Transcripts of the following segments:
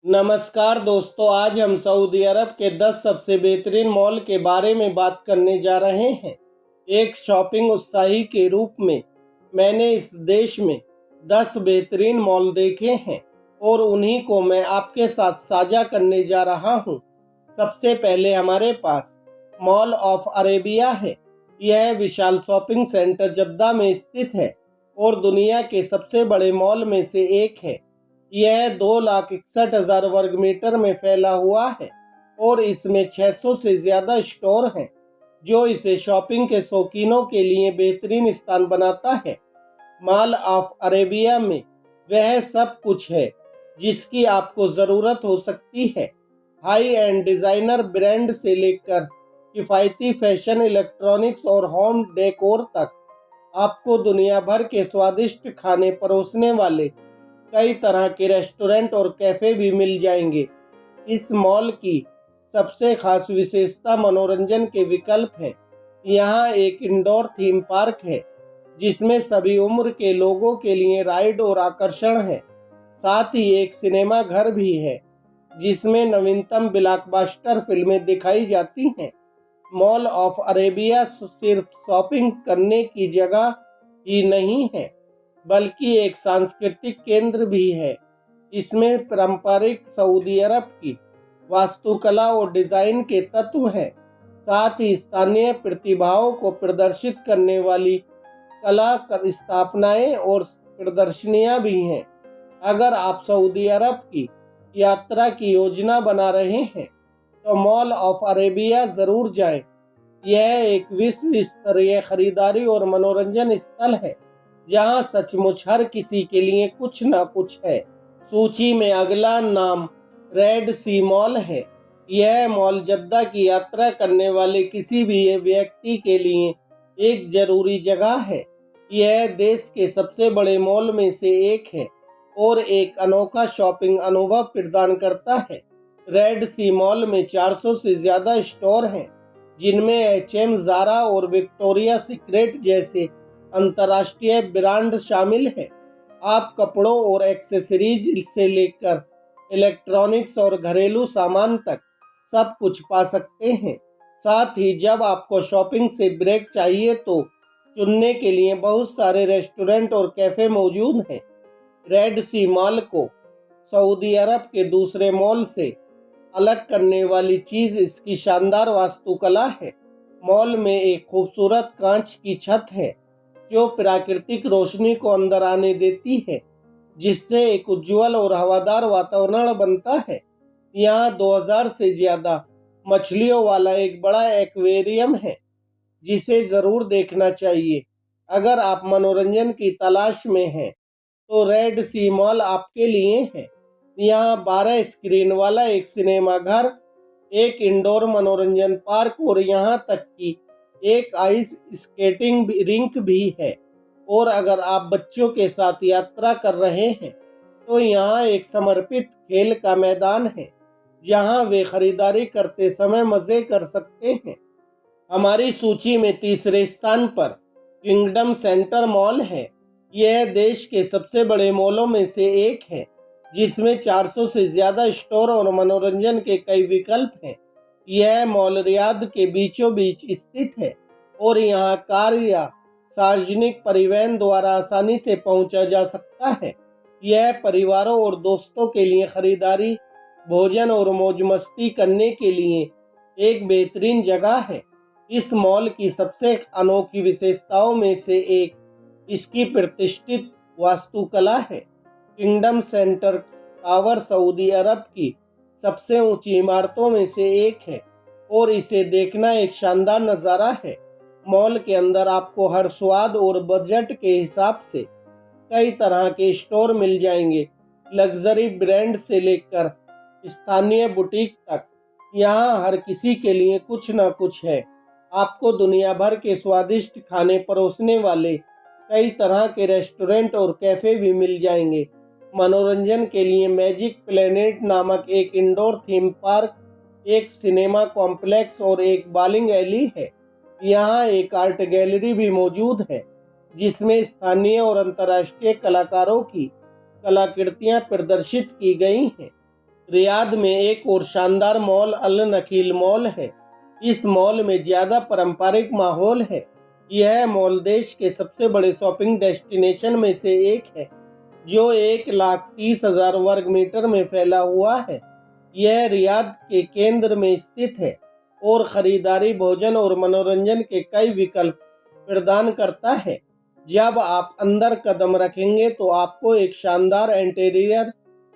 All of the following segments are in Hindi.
नमस्कार दोस्तों, आज हम सऊदी अरब के 10 सबसे बेहतरीन मॉल के बारे में बात करने जा रहे हैं। एक शॉपिंग उत्साही के रूप में मैंने इस देश में 10 बेहतरीन मॉल देखे हैं और उन्हीं को मैं आपके साथ साझा करने जा रहा हूं। सबसे पहले हमारे पास मॉल ऑफ अरेबिया है। यह विशाल शॉपिंग सेंटर जद्दा में स्थित है और दुनिया के सबसे बड़े मॉल में से एक है। यह 2,61,000 वर्ग मीटर में फैला हुआ है और इसमें 600 से ज़्यादा स्टोर हैं, जो इसे शॉपिंग के शौकीनों के लिए बेहतरीन स्थान बनाता है। मॉल ऑफ अरेबिया में वह सब कुछ है जिसकी आपको ज़रूरत हो सकती है। हाई एंड डिज़ाइनर ब्रांड से लेकर किफ़ायती फैशन, इलेक्ट्रॉनिक्स और होम डेकोर तक आपको दुनिया भर के स्वादिष्ट खाने परोसने वाले कई तरह के रेस्टोरेंट और कैफ़े भी मिल जाएंगे। इस मॉल की सबसे खास विशेषता मनोरंजन के विकल्प हैं। यहाँ एक इंडोर थीम पार्क है जिसमें सभी उम्र के लोगों के लिए राइड और आकर्षण है। साथ ही एक सिनेमा घर भी है जिसमें नवीनतम ब्लॉकबस्टर फिल्में दिखाई जाती हैं। मॉल ऑफ अरेबिया सिर्फ शॉपिंग करने की जगह ही नहीं है, बल्कि एक सांस्कृतिक केंद्र भी है। इसमें पारंपरिक सऊदी अरब की वास्तुकला और डिजाइन के तत्व हैं। साथ ही स्थानीय प्रतिभाओं को प्रदर्शित करने वाली कला स्थापनाएं और प्रदर्शनियां भी हैं। अगर आप सऊदी अरब की यात्रा की योजना बना रहे हैं तो मॉल ऑफ अरेबिया जरूर जाएं। यह एक विश्व स्तरीय खरीदारी और मनोरंजन स्थल है जहां सचमुच हर किसी के लिए कुछ ना कुछ है। सूची में अगला नाम रेड सी मॉल है। यह मॉल जद्दा की यात्रा करने वाले किसी भी व्यक्ति के लिए एक जरूरी जगह है। यह देश के सबसे बड़े मॉल में से एक है और एक अनोखा शॉपिंग अनुभव प्रदान करता है। रेड सी मॉल में 400 से ज़्यादा स्टोर हैं, जिनमें H&M, ज़ारा और विक्टोरिया सीक्रेट जैसे अंतर्राष्ट्रीय ब्रांड शामिल हैं। आप कपड़ों और एक्सेसरीज से लेकर इलेक्ट्रॉनिक्स और घरेलू सामान तक सब कुछ पा सकते हैं। साथ ही जब आपको शॉपिंग से ब्रेक चाहिए तो चुनने के लिए बहुत सारे रेस्टोरेंट और कैफ़े मौजूद हैं। रेड सी मॉल को सऊदी अरब के दूसरे मॉल से अलग करने वाली चीज़ इसकी शानदार वास्तुकला है। मॉल में एक खूबसूरत कांच की छत है जो प्राकृतिक रोशनी को अंदर आने देती है, जिससे एक उज्जवल और हवादार वातावरण बनता है। यहाँ 2000 से ज़्यादा मछलियों वाला एक बड़ा एक्वेरियम है जिसे ज़रूर देखना चाहिए। अगर आप मनोरंजन की तलाश में हैं तो रेड सी मॉल आपके लिए है। यहाँ 12 स्क्रीन वाला एक सिनेमा घर, एक इंडोर मनोरंजन पार्क और यहाँ तक कि एक आइस स्केटिंग रिंक भी है। और अगर आप बच्चों के साथ यात्रा कर रहे हैं तो यहाँ एक समर्पित खेल का मैदान है जहाँ वे खरीदारी करते समय मज़े कर सकते हैं। हमारी सूची में तीसरे स्थान पर किंगडम सेंटर मॉल है। यह देश के सबसे बड़े मॉलों में से एक है जिसमें 400 से ज़्यादा स्टोर और मनोरंजन के कई विकल्प हैं। यह मॉल रियाद के बीचों बीच स्थित है और यहाँ कार या सार्वजनिक परिवहन द्वारा आसानी से पहुँचा जा सकता है। यह परिवारों और दोस्तों के लिए खरीदारी, भोजन और मौज मस्ती करने के लिए एक बेहतरीन जगह है। इस मॉल की सबसे अनोखी विशेषताओं में से एक इसकी प्रतिष्ठित वास्तुकला है। किंगडम सेंटर टावर सऊदी अरब की सबसे ऊंची इमारतों में से एक है और इसे देखना एक शानदार नज़ारा है। मॉल के अंदर आपको हर स्वाद और बजट के हिसाब से कई तरह के स्टोर मिल जाएंगे, लग्जरी ब्रांड से लेकर स्थानीय बुटीक तक। यहाँ हर किसी के लिए कुछ ना कुछ है। आपको दुनिया भर के स्वादिष्ट खाने परोसने वाले कई तरह के रेस्टोरेंट और कैफ़े भी मिल जाएंगे। मनोरंजन के लिए मैजिक प्लेनेट नामक एक इंडोर थीम पार्क, एक सिनेमा कॉम्प्लेक्स और एक बॉलिंग एली है। यहाँ एक आर्ट गैलरी भी मौजूद है जिसमें स्थानीय और अंतर्राष्ट्रीय कलाकारों की कलाकृतियाँ प्रदर्शित की गई हैं। रियाद में एक और शानदार मॉल अल नखील मॉल है। इस मॉल में ज़्यादा पारंपरिक माहौल है। यह मॉल देश के सबसे बड़े शॉपिंग डेस्टिनेशन में से एक है, जो 1,30,000 वर्ग मीटर में फैला हुआ है। यह रियाद के केंद्र में स्थित है और खरीदारी, भोजन और मनोरंजन के कई विकल्प प्रदान करता है। जब आप अंदर कदम रखेंगे तो आपको एक शानदार इंटीरियर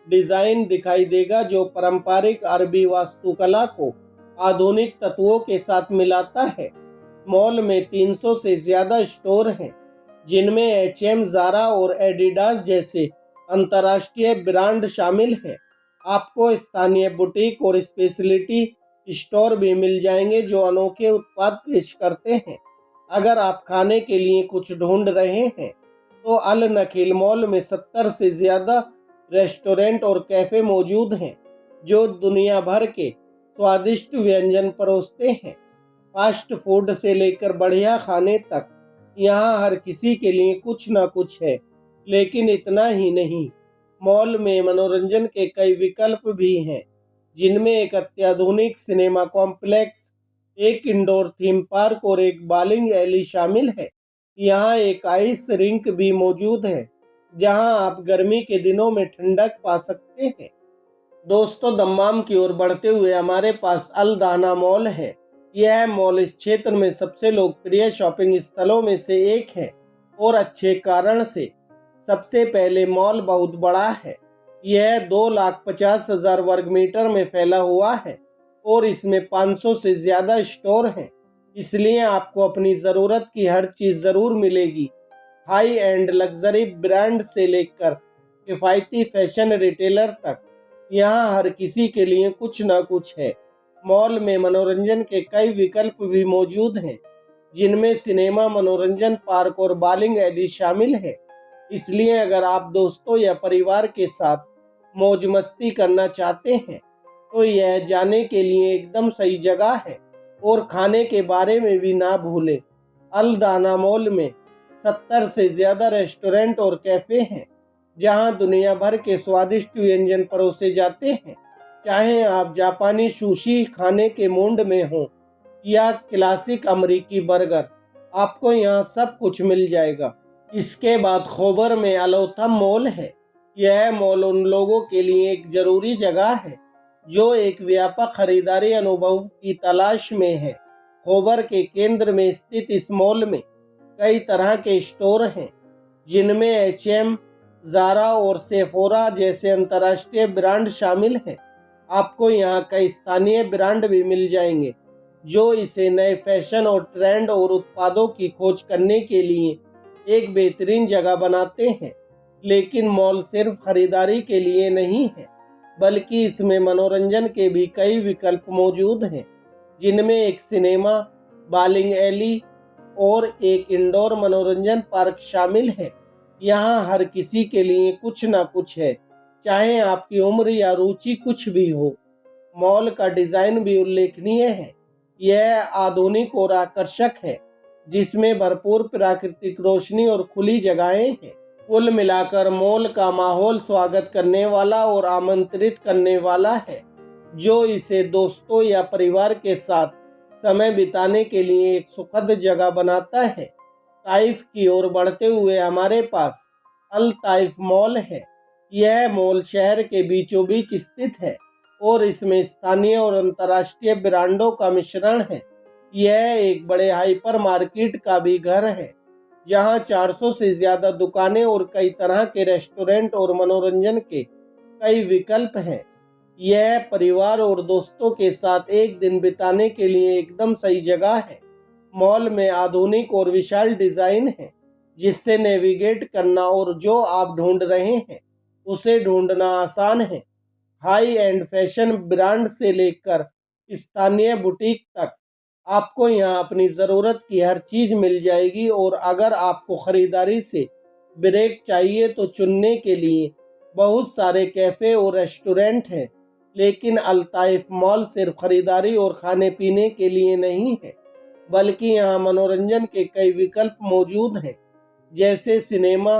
डिजाइन दिखाई देगा, जो पारंपरिक अरबी वास्तुकला को आधुनिक तत्वों के साथ मिलाता है। मॉल में 300 से ज्यादा स्टोर हैं, जिनमें H&M, ज़ारा और एडिडास जैसे अंतर्राष्ट्रीय ब्रांड शामिल हैं। आपको स्थानीय बुटीक और स्पेशलिटी स्टोर भी मिल जाएंगे, जो अनोखे उत्पाद पेश करते हैं। अगर आप खाने के लिए कुछ ढूंढ रहे हैं तो अल नखील मॉल में 70 से ज़्यादा रेस्टोरेंट और कैफ़े मौजूद हैं, जो दुनिया भर के स्वादिष्ट व्यंजन परोसते हैं। फास्ट फूड से लेकर बढ़िया खाने तक यहाँ हर किसी के लिए कुछ ना कुछ है। लेकिन इतना ही नहीं, मॉल में मनोरंजन के कई विकल्प भी हैं, जिनमें एक अत्याधुनिक सिनेमा कॉम्प्लेक्स, एक इंडोर थीम पार्क और एक बॉलिंग एली शामिल है। यहाँ एक आइस रिंक भी मौजूद है, जहाँ आप गर्मी के दिनों में ठंडक पा सकते हैं। दोस्तों, दम्माम की ओर बढ़ते हुए हमारे पास अल दाना मॉल है। यह मॉल इस क्षेत्र में सबसे लोकप्रिय शॉपिंग स्थलों में से एक है, और अच्छे कारण से। सबसे पहले, मॉल बहुत बड़ा है। यह 2,50,000 वर्ग मीटर में फैला हुआ है और इसमें 500 से ज़्यादा स्टोर हैं। इसलिए आपको अपनी ज़रूरत की हर चीज़ ज़रूर मिलेगी। हाई एंड लग्जरी ब्रांड से लेकर किफ़ायती फैशन रिटेलर तक, यहाँ हर किसी के लिए कुछ ना कुछ है। मॉल में मनोरंजन के कई विकल्प भी मौजूद हैं, जिनमें सिनेमा, मनोरंजन पार्क और बॉलिंग एली शामिल है। इसलिए अगर आप दोस्तों या परिवार के साथ मौज मस्ती करना चाहते हैं तो यह जाने के लिए एकदम सही जगह है। और खाने के बारे में भी ना भूलें, अल दाना मॉल में 70 से ज़्यादा रेस्टोरेंट और कैफ़े हैं, जहां दुनिया भर के स्वादिष्ट व्यंजन परोसे जाते हैं। चाहे आप जापानी सुशी खाने के मूड में हो या क्लासिक अमरीकी बर्गर, आपको यहाँ सब कुछ मिल जाएगा। इसके बाद खोबर में अलोथम मॉल है। यह मॉल उन लोगों के लिए एक ज़रूरी जगह है जो एक व्यापक खरीदारी अनुभव की तलाश में है। खोबर के केंद्र में स्थित इस मॉल में कई तरह के स्टोर हैं, जिनमें H&M, ज़ारा और सेफोरा जैसे अंतर्राष्ट्रीय ब्रांड शामिल हैं। आपको यहाँ कई स्थानीय ब्रांड भी मिल जाएंगे, जो इसे नए फैशन और ट्रेंड और उत्पादों की खोज करने के लिए एक बेहतरीन जगह बनाते हैं। लेकिन मॉल सिर्फ खरीदारी के लिए नहीं है, बल्कि इसमें मनोरंजन के भी कई विकल्प मौजूद हैं, जिनमें एक सिनेमा, बॉलिंग एली और एक इंडोर मनोरंजन पार्क शामिल है। यहाँ हर किसी के लिए कुछ ना कुछ है, चाहे आपकी उम्र या रुचि कुछ भी हो। मॉल का डिज़ाइन भी उल्लेखनीय है। यह आधुनिक और आकर्षक है, जिसमें भरपूर प्राकृतिक रोशनी और खुली जगहें हैं। कुल मिलाकर मॉल का माहौल स्वागत करने वाला और आमंत्रित करने वाला है, जो इसे दोस्तों या परिवार के साथ समय बिताने के लिए एक सुखद जगह बनाता है। ताइफ की ओर बढ़ते हुए हमारे पास अल ताइफ मॉल है। यह मॉल शहर के बीचों बीच स्थित है और इसमें स्थानीय और अंतर्राष्ट्रीय ब्रांडों का मिश्रण है। यह एक बड़े हाइपर मार्केट का भी घर है, जहां 400 से ज़्यादा दुकानें और कई तरह के रेस्टोरेंट और मनोरंजन के कई विकल्प हैं। यह परिवार और दोस्तों के साथ एक दिन बिताने के लिए एकदम सही जगह है। मॉल में आधुनिक और विशाल डिज़ाइन है, जिससे नेविगेट करना और जो आप ढूंढ रहे हैं उसे ढूंढना आसान है। हाई एंड फैशन ब्रांड से लेकर स्थानीय बुटीक तक, आपको यहाँ अपनी ज़रूरत की हर चीज़ मिल जाएगी। और अगर आपको ख़रीदारी से ब्रेक चाहिए तो चुनने के लिए बहुत सारे कैफ़े और रेस्टोरेंट हैं। लेकिन अल ताइफ मॉल सिर्फ खरीदारी और खाने पीने के लिए नहीं है, बल्कि यहाँ मनोरंजन के कई विकल्प मौजूद हैं, जैसे सिनेमा,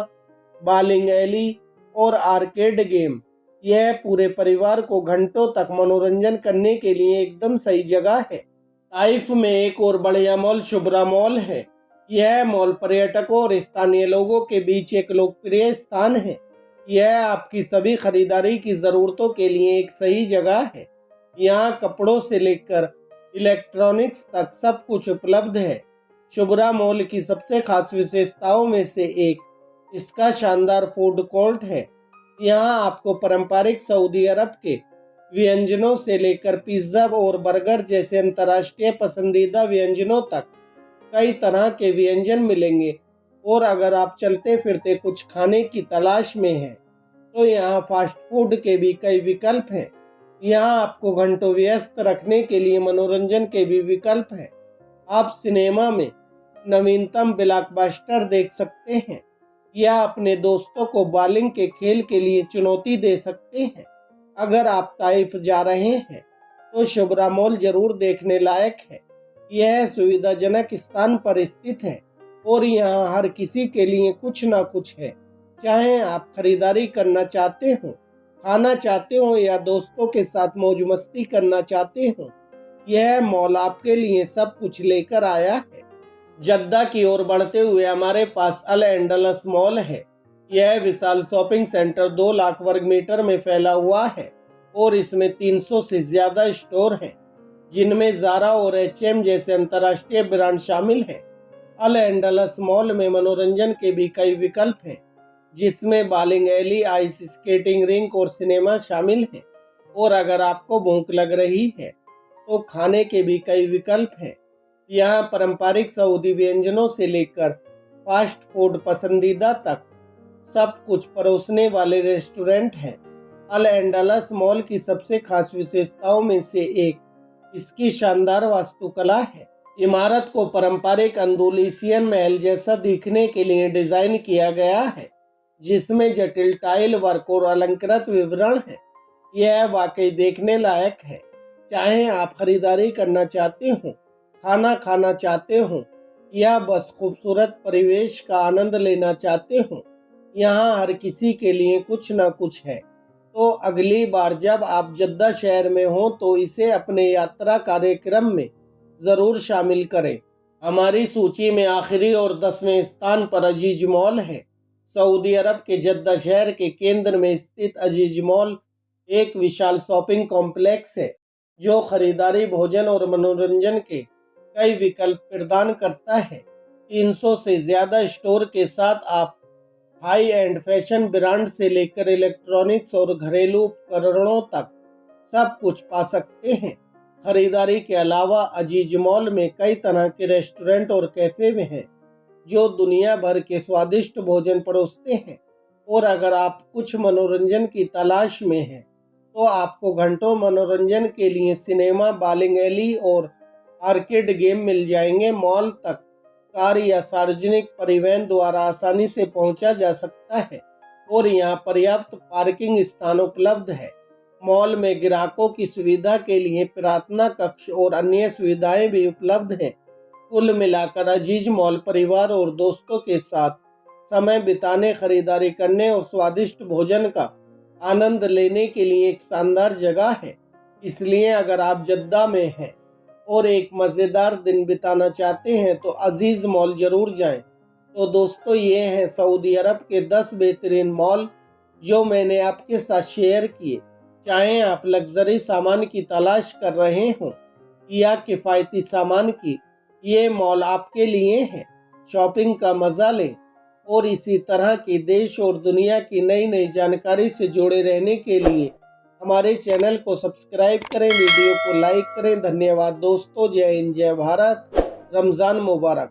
बॉलिंग एली और आर्केड गेम। यह पूरे परिवार को घंटों तक मनोरंजन करने के लिए एकदम सही जगह है। ताइफ में एक और बढ़िया मॉल शुब्रा मॉल है। यह मॉल पर्यटकों और स्थानीय लोगों के बीच एक लोकप्रिय स्थान है। यह आपकी सभी खरीदारी की ज़रूरतों के लिए एक सही जगह है। यहाँ कपड़ों से लेकर इलेक्ट्रॉनिक्स तक सब कुछ उपलब्ध है। शुब्रा मॉल की सबसे खास विशेषताओं में से एक इसका शानदार फूड कोर्ट है। यहाँ आपको पारंपरिक सऊदी अरब के व्यंजनों से लेकर पिज्ज़ा और बर्गर जैसे अंतर्राष्ट्रीय पसंदीदा व्यंजनों तक कई तरह के व्यंजन मिलेंगे। और अगर आप चलते फिरते कुछ खाने की तलाश में हैं तो यहाँ फास्ट फूड के भी कई विकल्प हैं। यहाँ आपको घंटों व्यस्त रखने के लिए मनोरंजन के भी विकल्प हैं। आप सिनेमा में नवीनतम ब्लॉकबस्टर देख सकते हैं या अपने दोस्तों को बॉलिंग के खेल के लिए चुनौती दे सकते हैं। अगर आप ताइफ जा रहे हैं तो शुब्रा मॉल जरूर देखने लायक है। यह सुविधाजनक स्थान पर स्थित है और यहाँ हर किसी के लिए कुछ ना कुछ है। चाहे आप खरीदारी करना चाहते हो, खाना चाहते हो या दोस्तों के साथ मौज मस्ती करना चाहते हो, यह मॉल आपके लिए सब कुछ लेकर आया है। जद्दा की ओर बढ़ते हुए हमारे पास अल एंडलस मॉल है। यह विशाल शॉपिंग सेंटर 2 लाख वर्ग मीटर में फैला हुआ है और इसमें 300 से ज्यादा स्टोर हैं, जिनमें ज़ारा और H&M जैसे अंतर्राष्ट्रीय ब्रांड शामिल हैं। अल एंडलस मॉल में मनोरंजन के भी कई विकल्प हैं, जिसमें bowling alley, ice skating rink और सिनेमा शामिल हैं। और अगर आपको भूख लग रही है तो खाने के भी कई विकल्प हैं। यहाँ पारंपरिक सऊदी व्यंजनों से लेकर फास्ट फूड पसंदीदा तक सब कुछ परोसने वाले रेस्टोरेंट हैं। अल एंडलस मॉल की सबसे खास विशेषताओं में से एक इसकी शानदार वास्तुकला है। इमारत को पारंपरिक अंदुलुसियन महल जैसा दिखने के लिए डिजाइन किया गया है, जिसमें जटिल टाइल वर्क और अलंकृत विवरण है। यह वाकई देखने लायक है। चाहे आप खरीदारी करना चाहते हो, खाना खाना चाहते हो या बस खूबसूरत परिवेश का आनंद लेना चाहते हो, यहाँ हर किसी के लिए कुछ न कुछ है। तो अगली बार जब आप जद्दा शहर में हो तो इसे अपने यात्रा कार्यक्रम में ज़रूर शामिल करें। हमारी सूची में आखिरी और 10वें स्थान पर अजीज मॉल है। सऊदी अरब के जद्दा शहर के केंद्र में स्थित अजीज मॉल एक विशाल शॉपिंग कॉम्प्लेक्स है, जो खरीदारी, भोजन और मनोरंजन के कई विकल्प प्रदान करता है। 300 से ज़्यादा स्टोर के साथ आप हाई एंड फैशन ब्रांड से लेकर इलेक्ट्रॉनिक्स और घरेलू उपकरणों तक सब कुछ पा सकते हैं। खरीदारी के अलावा अजीज मॉल में कई तरह के रेस्टोरेंट और कैफ़े में हैं, जो दुनिया भर के स्वादिष्ट भोजन परोसते हैं। और अगर आप कुछ मनोरंजन की तलाश में हैं तो आपको घंटों मनोरंजन के लिए सिनेमा, बॉलिंग एली और आर्केड गेम मिल जाएंगे। मॉल तक कार या सार्वजनिक परिवहन द्वारा आसानी से पहुंचा जा सकता है और यहाँ पर्याप्त पार्किंग स्थान उपलब्ध है। मॉल में ग्राहकों की सुविधा के लिए प्रार्थना कक्ष और अन्य सुविधाएं भी उपलब्ध हैं। कुल मिलाकर अजीज मॉल परिवार और दोस्तों के साथ समय बिताने, खरीदारी करने और स्वादिष्ट भोजन का आनंद लेने के लिए एक शानदार जगह है। इसलिए अगर आप जद्दा में हैं और एक मज़ेदार दिन बिताना चाहते हैं तो अजीज मॉल जरूर जाएं। तो दोस्तों, ये हैं सऊदी अरब के 10 बेहतरीन मॉल जो मैंने आपके साथ शेयर किए। चाहे आप लग्जरी सामान की तलाश कर रहे हों या किफ़ायती सामान की, ये मॉल आपके लिए हैं। शॉपिंग का मज़ा लें और इसी तरह की देश और दुनिया की नई नई जानकारी से जुड़े रहने के लिए हमारे चैनल को सब्सक्राइब करें, वीडियो को लाइक करें। धन्यवाद दोस्तों। जय हिंद, जय भारत। रमज़ान मुबारक।